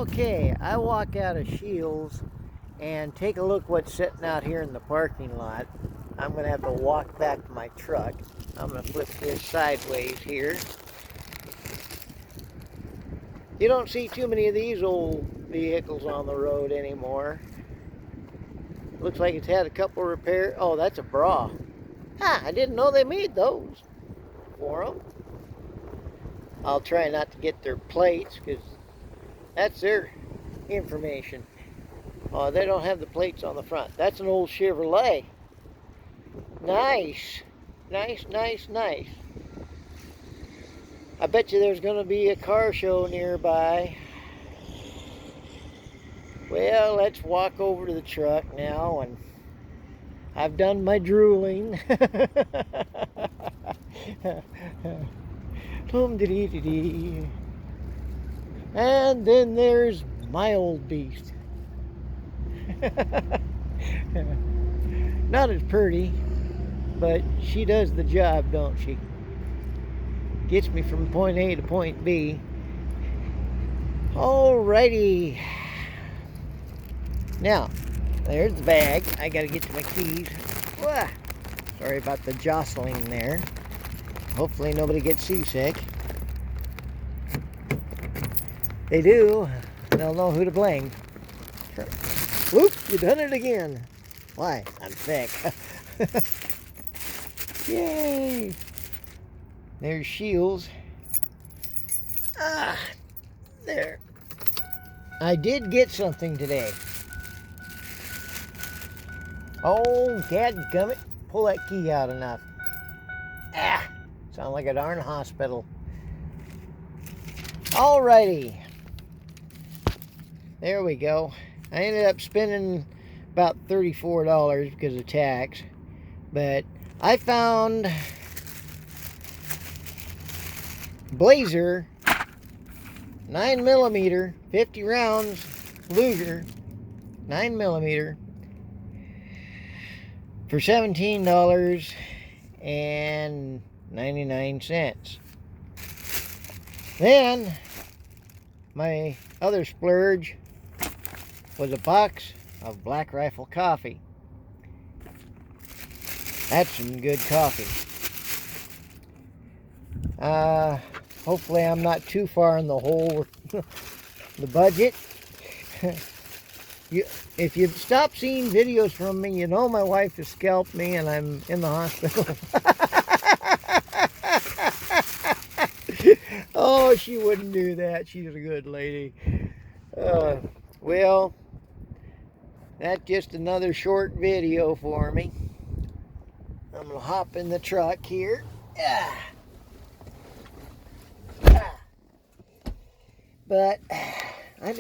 Okay, I walk out of Scheels and take a look what's sitting out here in the parking lot. I'm going to have to walk back to my truck. I'm going to flip this sideways here. You don't see too many of these old vehicles on the road anymore. Looks like it's had a couple repairs. Oh, that's a bra. I didn't know they made those for them. I'll try not to get their plates because that's their information. Oh, they don't have the plates on the front. That's an old Chevrolet. Nice. Nice, nice, nice. I bet you there's going to be a car show nearby. Well, let's walk over to the truck now, and I've done my drooling. And then there's my old beast. Not as pretty, but she does the job, don't she? Gets me from point A to point B. Alrighty. Now, there's the bag. I gotta get to my keys. Wah. Sorry about the jostling there. Hopefully nobody gets seasick. They do, they'll know who to blame. Whoop, you done it again. Why? I'm thick. Yay! There's Scheels. There. I did get something today. Oh, dadgummit. Pull that key out enough. Sound like a darn hospital. Alrighty. There we go. I ended up spending about $34 because of tax. But I found Blazer 9mm 50 rounds Luger 9mm for $17.99. Then my other splurge was a box of Black Rifle coffee. That's some good coffee. Hopefully I'm not too far in the hole with the budget. If you stop seeing videos from me, you know my wife has scalped me and I'm in the hospital. Oh, she wouldn't do that. She's a good lady. Well, that's just another short video for me. I'm going to hop in the truck here. But I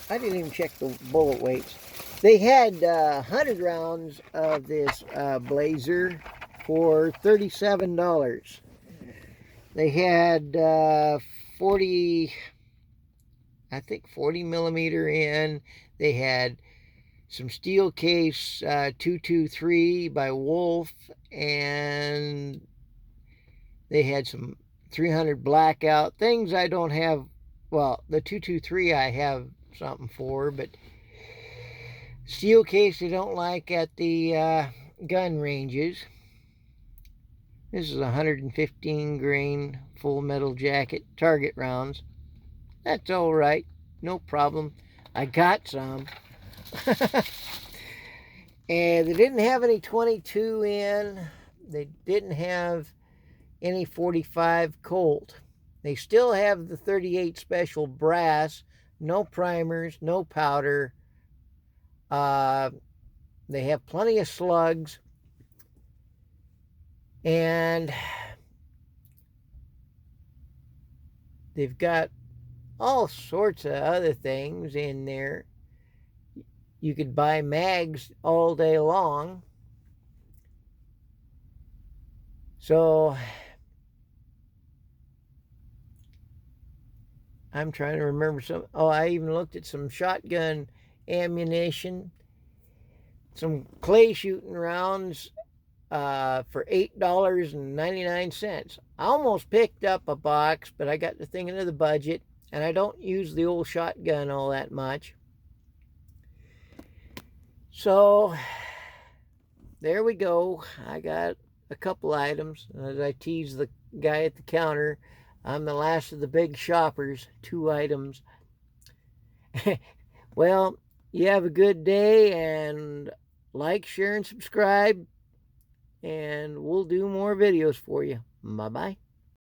didn't even check the bullet weights. They had 100 rounds of this Blazer for $37. They had 40 millimeter in. They had some steel case 223 by Wolf, and they had some 300 blackout things I don't have. Well, the 223 I have something for, but steel case they don't like at the gun ranges. This is 115 grain full metal jacket target rounds. That's all right, no problem. I got some. And they didn't have any 22 in. They didn't have any 45 Colt. They still have the 38 special brass. No primers, no powder. They have plenty of slugs. And they've got all sorts of other things in there. You could buy mags all day long. So I'm trying to remember some. Oh, I even looked at some shotgun ammunition, some clay shooting rounds for $8.99. I almost picked up a box, but I got to thinking of the budget. and I don't use the old shotgun all that much. So there we go. I got a couple items. As I tease the guy at the counter, I'm the last of the big shoppers. 2 items. Well, you have a good day, and like, share, and subscribe, and we'll do more videos for you. Bye-bye.